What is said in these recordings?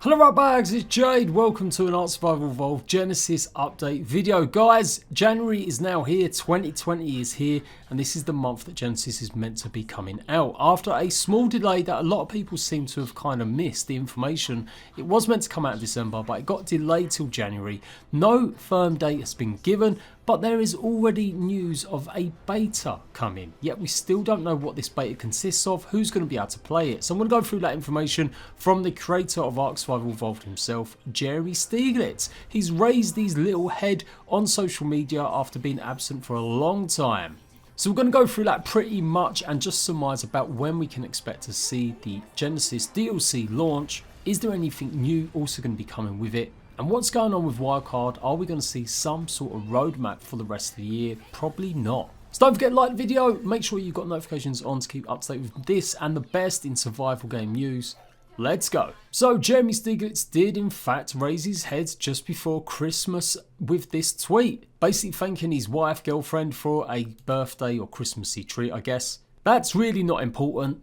Hello right bags, it's Jade. Welcome to an Ark Survival Evolved Genesis update video. Guys, January is now here, 2020 is here, and this is the month that Genesis is meant to be coming out. After a small delay that a lot of people seem to have kind of missed the information, it was meant to come out in December, but it got delayed till January. No firm date has been given, but there is already news of a beta coming, yet we still don't know what this beta consists of, who's going to be able to play it. So I'm going to go through that information from the creator of Ark Survival Evolved himself, Jeremy Stieglitz. He's raised his little head on social media after being absent for a long time. So we're going to go through that pretty much and just surmise about when we can expect to see the Genesis DLC launch. Is there anything new also going to be coming with it? And what's going on with Wildcard? Are we going to see some sort of roadmap for the rest of the year? Probably not. So don't forget to like the video, make sure you've got notifications on to keep up to date with this and the best in survival game news. Let's go. So Jeremy Stieglitz did in fact raise his head just before Christmas with this tweet, basically thanking his wife, girlfriend for a birthday or Christmassy treat, I guess. That's really not important,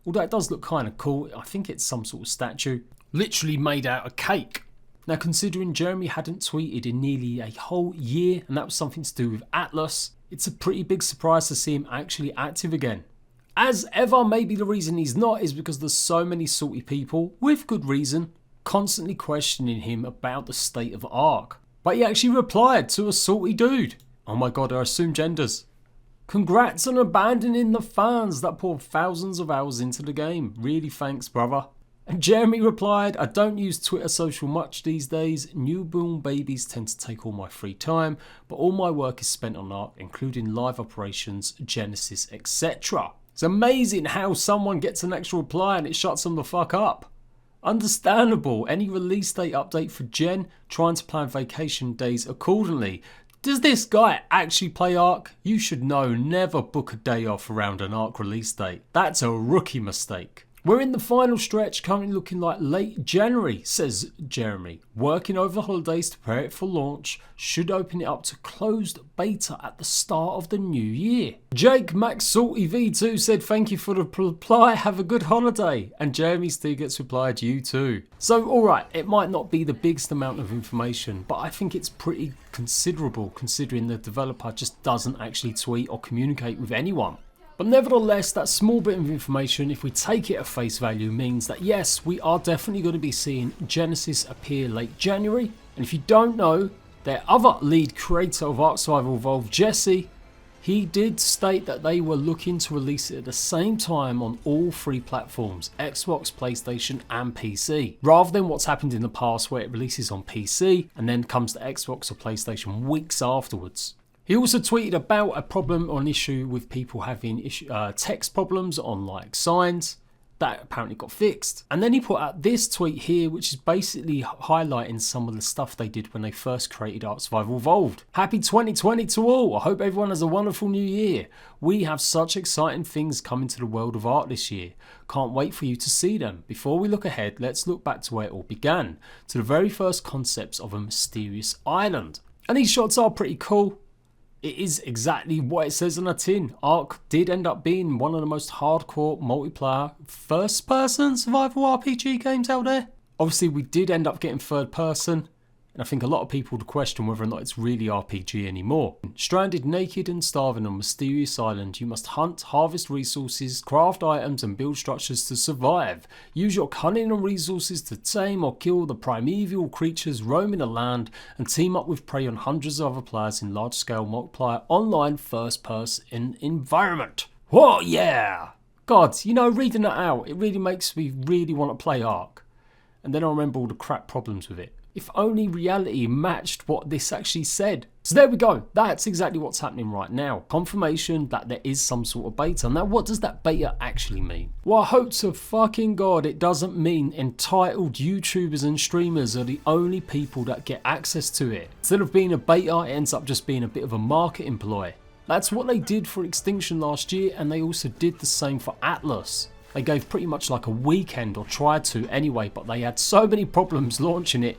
although it does look kind of cool. I think it's some sort of statue, literally made out of cake. Now, considering Jeremy hadn't tweeted in nearly a whole year, and that was something to do with Atlas, it's a pretty big surprise to see him actually active again. As ever, maybe the reason he's not is because there's so many salty people, with good reason, constantly questioning him about the state of Ark. But he actually replied to a salty dude. Oh my god, I assume genders. Congrats on abandoning the fans that poured thousands of hours into the game. Really thanks, brother. And Jeremy replied, I don't use Twitter social much these days. Newborn babies tend to take all my free time, but all my work is spent on Ark, including live operations, Genesis, etc. It's amazing how someone gets an extra reply and it shuts them the fuck up. Understandable. Any release date update for Gen? Trying to plan vacation days accordingly. Does this guy actually play Ark? You should know, never book a day off around an Ark release date. That's a rookie mistake. We're in the final stretch, currently looking like late January, says Jeremy. Working over the holidays to prepare it for launch, should open it up to closed beta at the start of the new year. Jake Max Salty V2 said thank you for the reply, have a good holiday. And Jeremy Stieglitz replied, you too. So alright, it might not be the biggest amount of information, but I think it's pretty considerable considering the developer just doesn't actually tweet or communicate with anyone. But nevertheless, that small bit of information, if we take it at face value, means that yes, we are definitely going to be seeing Genesis appear late January. And if you don't know, their other lead creator of Ark Survival Evolved, Jesse, he did state that they were looking to release it at the same time on all three platforms, Xbox, PlayStation and PC, rather than what's happened in the past where it releases on PC and then comes to Xbox or PlayStation weeks afterwards. He also tweeted about a problem or an issue with people having text problems on like signs. That apparently got fixed. And then he put out this tweet here, which is basically highlighting some of the stuff they did when they first created Ark Survival Evolved. Happy 2020 to all. I hope everyone has a wonderful new year. We have such exciting things coming to the world of Ark this year. Can't wait for you to see them. Before we look ahead, let's look back to where it all began, to the very first concepts of a mysterious island. And these shots are pretty cool. It is exactly what it says on a tin. Ark did end up being one of the most hardcore multiplayer first-person survival RPG games out there. Obviously, we did end up getting third person, and I think a lot of people would question whether or not it's really RPG anymore. Stranded naked and starving on a mysterious island, you must hunt, harvest resources, craft items and build structures to survive. Use your cunning and resources to tame or kill the primeval creatures roaming the land and team up with prey on hundreds of other players in large-scale multiplayer online first-person environment. Whoa, yeah! God, you know, reading that out, it really makes me really want to play Ark. And then I remember all the crap problems with it. If only reality matched what this actually said. So there we go. That's exactly what's happening right now. Confirmation that there is some sort of beta. Now, what does that beta actually mean? Well, I hope to fucking God it doesn't mean entitled YouTubers and streamers are the only people that get access to it. Instead of being a beta, it ends up just being a bit of a marketing ploy. That's what they did for Extinction last year, and they also did the same for Atlas. They gave pretty much like a weekend, or tried to anyway, but they had so many problems launching it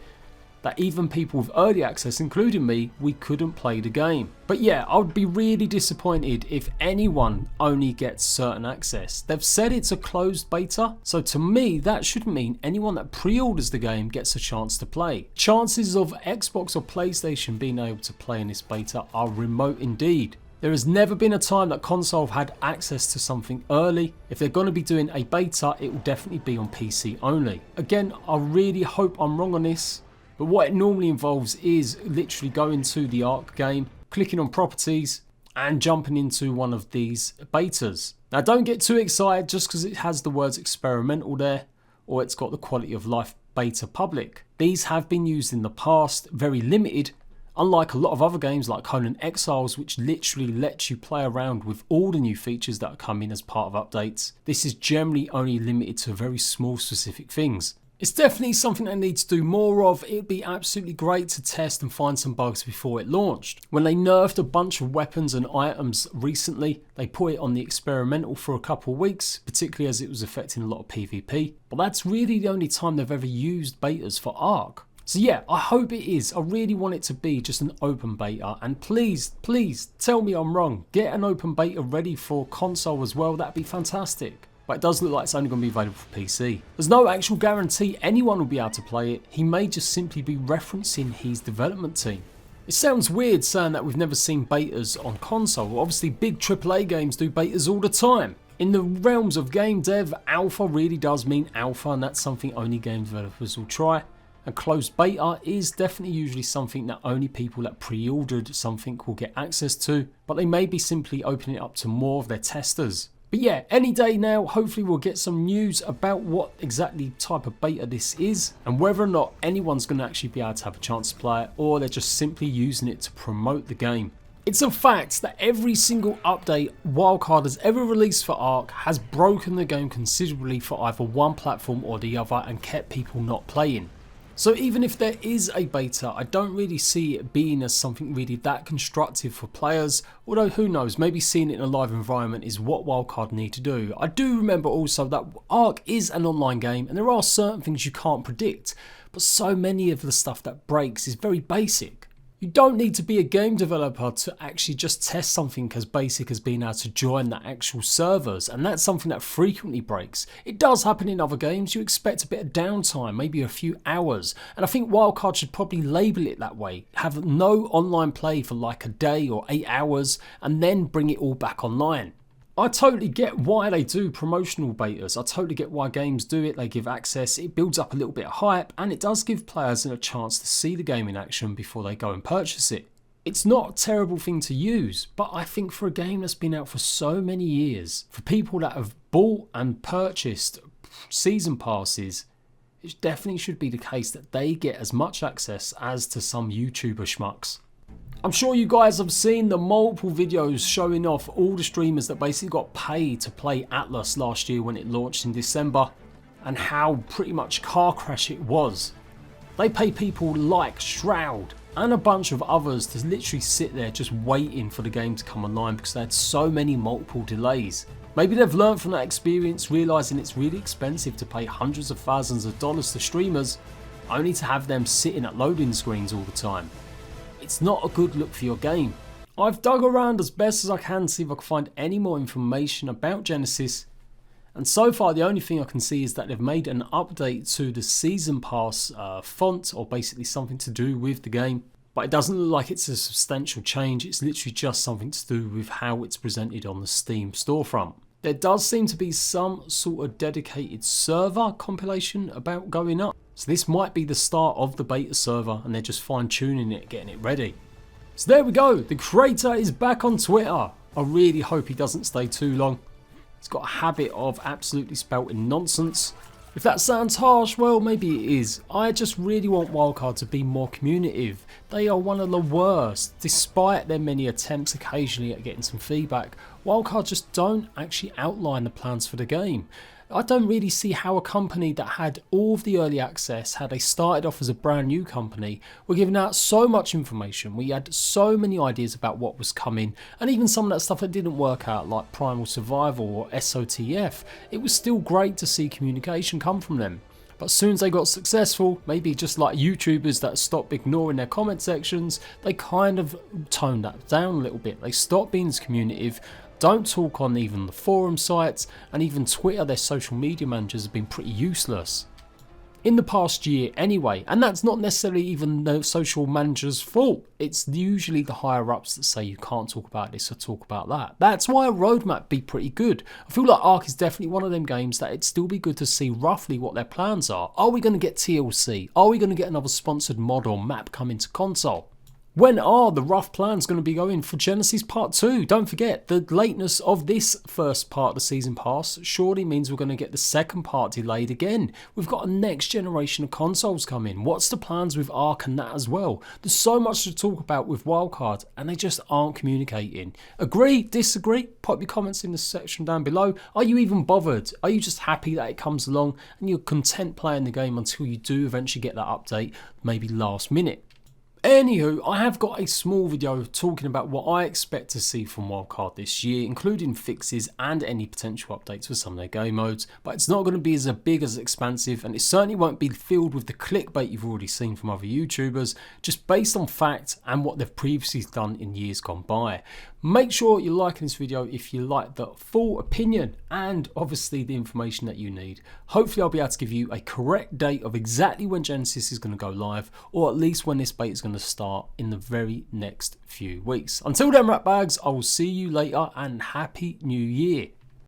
that even people with early access, including me, we couldn't play the game. But yeah, I would be really disappointed if anyone only gets certain access. They've said it's a closed beta, so to me that should mean anyone that pre-orders the game gets a chance to play. Chances of Xbox or PlayStation being able to play in this beta are remote indeed. There has never been a time that console have had access to something early. If they're going to be doing a beta, it will definitely be on PC only. Again, I really hope I'm wrong on this, but what it normally involves is literally going to the Arc game, clicking on properties and jumping into one of these betas. Now don't get too excited just because it has the words experimental there, or it's got the quality of life beta public. These have been used in the past, very limited, unlike a lot of other games like Conan Exiles, which literally lets you play around with all the new features that are coming as part of updates. This is generally only limited to very small specific things. It's definitely something they need to do more of. It'd be absolutely great to test and find some bugs before it launched. When they nerfed a bunch of weapons and items recently, they put it on the experimental for a couple of weeks, particularly as it was affecting a lot of PvP. But that's really the only time they've ever used betas for Arc. So yeah, I hope it is. I really want it to be just an open beta, and please tell me I'm wrong. Get an open beta ready for console as well, that'd be fantastic. But it does look like it's only going to be available for PC. There's no actual guarantee anyone will be able to play it. He may just simply be referencing his development team. It sounds weird saying that we've never seen betas on console. Obviously big AAA games do betas all the time. In the realms of game dev, alpha really does mean alpha, and that's something only game developers will try. And closed beta is definitely usually something that only people that pre-ordered something will get access to, but they may be simply opening it up to more of their testers. But yeah, any day now, hopefully we'll get some news about what exactly type of beta this is, and whether or not anyone's going to actually be able to have a chance to play it, or they're just simply using it to promote the game. It's a fact that every single update Wildcard has ever released for Arc has broken the game considerably for either one platform or the other and kept people not playing. So even if there is a beta, I don't really see it being as something really that constructive for players, although who knows, maybe seeing it in a live environment is what Wildcard need to do. I do remember also that Arc is an online game and there are certain things you can't predict, but so many of the stuff that breaks is very basic. You don't need to be a game developer to actually just test something as basic as being able to join the actual servers, and that's something that frequently breaks. It does happen in other games. You expect a bit of downtime, maybe a few hours, and I think Wildcard should probably label it that way. Have no online play for like a day or 8 hours and then bring it all back online. I totally get why they do promotional betas. I totally get why games do it. They give access, it builds up a little bit of hype, and it does give players a chance to see the game in action before they go and purchase it. It's not a terrible thing to use, but I think for a game that's been out for so many years, for people that have bought and purchased season passes, it definitely should be the case that they get as much access as to some YouTuber schmucks. I'm sure you guys have seen the multiple videos showing off all the streamers that basically got paid to play Atlas last year when it launched in December, and how pretty much car crash it was. They pay people like Shroud and a bunch of others to literally sit there just waiting for the game to come online because they had so many multiple delays. Maybe they've learned from that experience, realising it's really expensive to pay hundreds of thousands of dollars to streamers only to have them sitting at loading screens all the time. It's not a good look for your game. I've dug around as best as I can to see if I can find any more information about Genesis, and so far the only thing I can see is that they've made an update to the Season Pass font, or basically something to do with the game, but it doesn't look like it's a substantial change. It's literally just something to do with how it's presented on the Steam storefront. There does seem to be some sort of dedicated server compilation about going up. So this might be the start of the beta server and they're just fine tuning it, getting it ready. So there we go, the creator is back on Twitter. I really hope he doesn't stay too long. He's got a habit of absolutely spouting nonsense. If that sounds harsh, well maybe it is. I just really want Wildcard to be more communicative. They are one of the worst. Despite their many attempts occasionally at getting some feedback, Wildcard just don't actually outline the plans for the game. I don't really see how a company that had all of the early access, how they started off as a brand new company, were giving out so much information. We had so many ideas about what was coming, and even some of that stuff that didn't work out, like Primal Survival or SOTF, it was still great to see communication come from them. But as soon as they got successful, maybe just like YouTubers that stopped ignoring their comment sections, they kind of toned that down a little bit. They stopped being as communicative, don't talk on even the forum sites, and even Twitter, their social media managers have been pretty useless. In the past year anyway, and that's not necessarily even the social manager's fault. It's usually the higher ups that say you can't talk about this or talk about that. That's why a roadmap be pretty good. I feel like Ark is definitely one of them games that it'd still be good to see roughly what their plans are. Are we going to get TLC? Are we going to get another sponsored mod or map coming to console? When are the rough plans going to be going for Genesis Part 2? Don't forget, the lateness of this first part of the season pass surely means we're going to get the second part delayed again. We've got a next generation of consoles coming. What's the plans with Ark and that as well? There's so much to talk about with Wildcard and they just aren't communicating. Agree? Disagree? Pop your comments in the section down below. Are you even bothered? Are you just happy that it comes along and you're content playing the game until you do eventually get that update, maybe last minute? Anywho, I have got a small video talking about what I expect to see from Wildcard this year, including fixes and any potential updates for some of their game modes, but it's not going to be as big as expansive, and it certainly won't be filled with the clickbait you've already seen from other YouTubers, just based on fact and what they've previously done in years gone by. Make sure you're liking this video if you like the full opinion and obviously the information that you need. Hopefully I'll be able to give you a correct date of exactly when Genesis is going to go live, or at least when this beta is going to start in the very next few weeks. Until then, rat bags, I will see you later and Happy New Year.